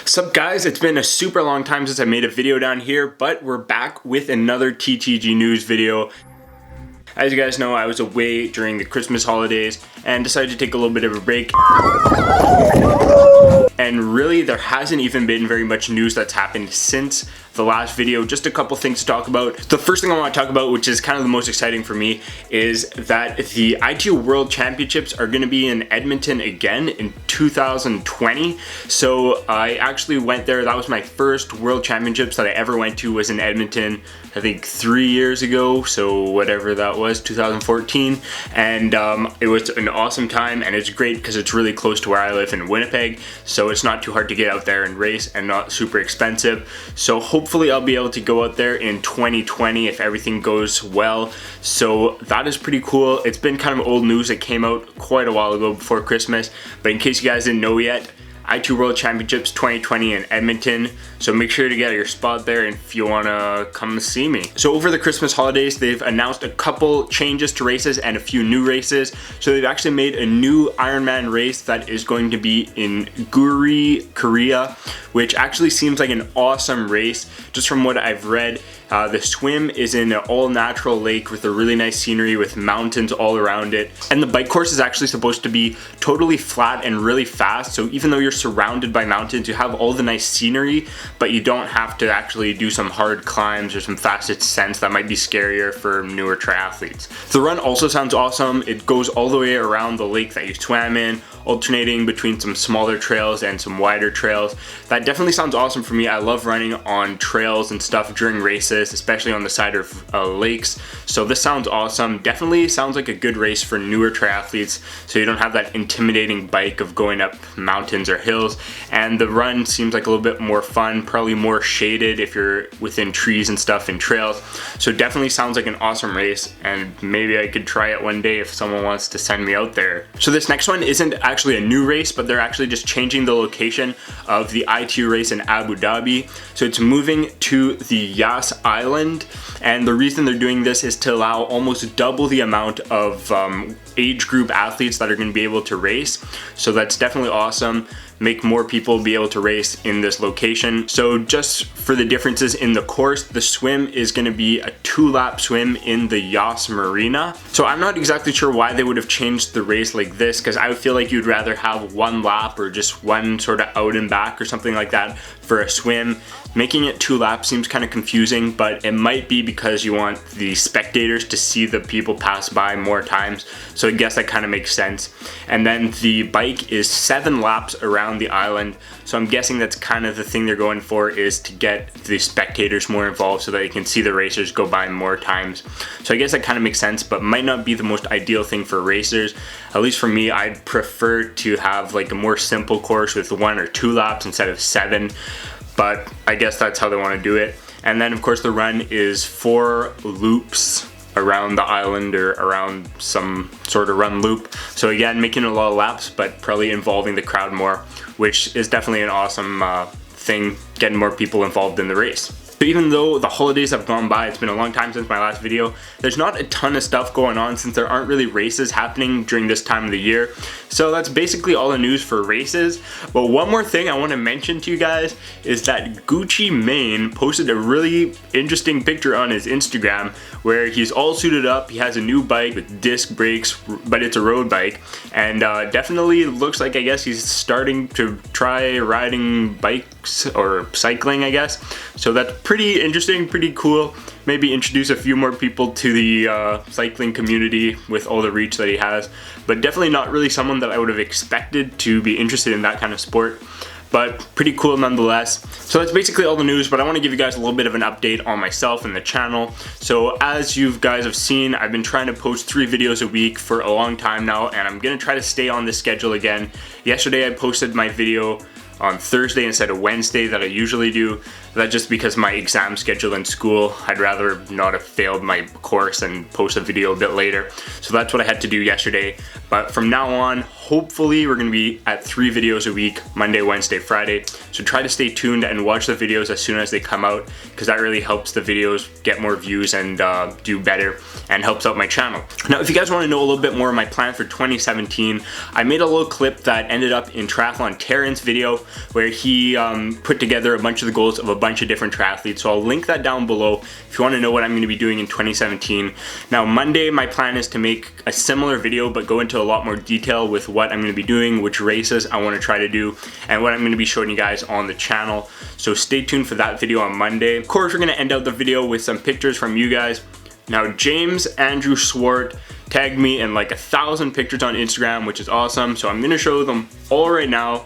Sup guys, it's been a super long time since I made a video down here, but we're back with another TTG news video. As you guys know, I was away during the Christmas holidays and decided to take a little bit of a break. And really, there hasn't even been very much news that's happened since the last video. Just a couple things to talk about. The first thing I want to talk about, which is kind of the most exciting for me, is that the ITU World Championships are going to be in Edmonton again in 2020. So I actually went there. That was my first World Championships that I ever went to, was in Edmonton, I think 3 years ago. So whatever that was, 2014. And it was an awesome time, and it's great because it's really close to where I live in Winnipeg. So it's not too hard to get out there and race and not super expensive. So hopefully I'll be able to go out there in 2020 if everything goes well. So that is pretty cool. It's been kind of old news. It came out quite a while ago before Christmas, but in case you guys didn't know yet, ITU World Championships 2020 in Edmonton. So make sure to get your spot there if you want to come see me. So over the Christmas holidays, they've announced a couple changes to races and a few new races. So they've actually made a new Ironman race that is going to be in Guri, Korea, which actually seems like an awesome race. Just from what I've read, the swim is in an all-natural lake with a really nice scenery with mountains all around it. And the bike course is actually supposed to be totally flat and really fast. So even though you're surrounded by mountains, you have all the nice scenery, but you don't have to actually do some hard climbs or some fast descents that might be scarier for newer triathletes. The run also sounds awesome. It goes all the way around the lake that you swam in, alternating between some smaller trails and some wider trails. That definitely sounds awesome for me. I love running on trails and stuff during races, especially on the side of lakes. So this sounds awesome. Definitely sounds like a good race for newer triathletes, so you don't have that intimidating bike of going up mountains or hills. And the run seems like a little bit more fun, probably more shaded if you're within trees and stuff and trails. So definitely sounds like an awesome race, and maybe I could try it one day if someone wants to send me out there. So this next one isn't actually a new race, but they're actually just changing the location of the ITU race in Abu Dhabi. So it's moving to the Yas Island, and the reason they're doing this is to allow almost double the amount of age group athletes that are going to be able to race. So that's definitely awesome. Make more people be able to race in this location. So just for the differences in the course, the swim is going to be a 2-lap swim in the Yas Marina. So I'm not exactly sure why they would have changed the race like this, because I would feel like you'd rather have 1 lap or just one sort of out and back or something like that for a swim. Making it 2 laps seems kind of confusing, but it might be because you want the spectators to see the people pass by more times. So I guess that kind of makes sense. And then the bike is 7 laps around the island. So I'm guessing that's kind of the thing they're going for, is to get the spectators more involved so that they can see the racers go by more times. So I guess that kind of makes sense, but might not be the most ideal thing for racers. At least for me, I'd prefer to have like a more simple course with 1 or 2 laps instead of 7. But I guess that's how they want to do it. And then of course the run is 4 loops around the island, or around some sort of run loop. So again, making a lot of laps, but probably involving the crowd more, which is definitely an awesome thing, getting more people involved in the race. So even though the holidays have gone by, it's been a long time since my last video, there's not a ton of stuff going on since there aren't really races happening during this time of the year. So that's basically all the news for races. But one more thing I want to mention to you guys is that Gucci Mane posted a really interesting picture on his Instagram where he's all suited up. He has a new bike with disc brakes, but it's a road bike, and definitely looks like, I guess, he's starting to try riding bikes or cycling, I guess. So that's pretty interesting, pretty cool. Maybe introduce a few more people to the cycling community with all the reach that he has, but definitely not really someone that I would have expected to be interested in that kind of sport, but pretty cool nonetheless. So that's basically all the news, but I want to give you guys a little bit of an update on myself and the channel. So as you guys have seen, I've been trying to post 3 videos a week for a long time now, and I'm going to try to stay on this schedule again. Yesterday I posted my video on Thursday instead of Wednesday that I usually do. That's just because my exam schedule in school, I'd rather not have failed my course and post a video a bit later. So that's what I had to do yesterday. But from now on, hopefully we're gonna be at 3 videos a week, Monday, Wednesday, Friday. So try to stay tuned and watch the videos as soon as they come out, because that really helps the videos get more views and do better, and helps out my channel. Now, if you guys wanna know a little bit more of my plan for 2017, I made a little clip that ended up in Triathlon Terran's video. where he put together a bunch of the goals of a bunch of different triathletes. So I'll link that down below if you want to know what I'm going to be doing in 2017. Now Monday, my plan is to make a similar video but go into a lot more detail with what I'm going to be doing, which races I want to try to do, and what I'm going to be showing you guys on the channel. So stay tuned for that video on Monday. Of course, we're going to end out the video with some pictures from you guys. Now James Andrew Swart tagged me in like 1,000 pictures on Instagram, which is awesome. So I'm gonna show them all right now.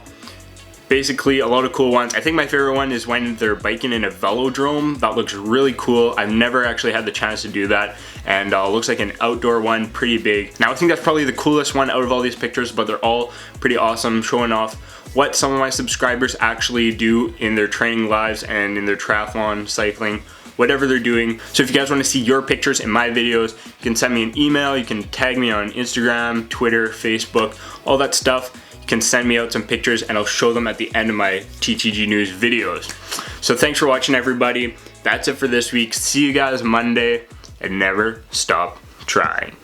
Basically a lot of cool ones. I think my favorite one is when they're biking in a velodrome. That looks really cool. I've never actually had the chance to do that, and looks like an outdoor one, pretty big. Now I think that's probably the coolest one out of all these pictures, but they're all pretty awesome, showing off what some of my subscribers actually do in their training lives and in their triathlon, cycling, whatever they're doing. So if you guys want to see your pictures in my videos, you can send me an email, you can tag me on Instagram, Twitter, Facebook, all that stuff. You can send me out some pictures and I'll show them at the end of my TTG News videos. So thanks for watching, everybody. That's it for this week. See you guys Monday, and never stop trying.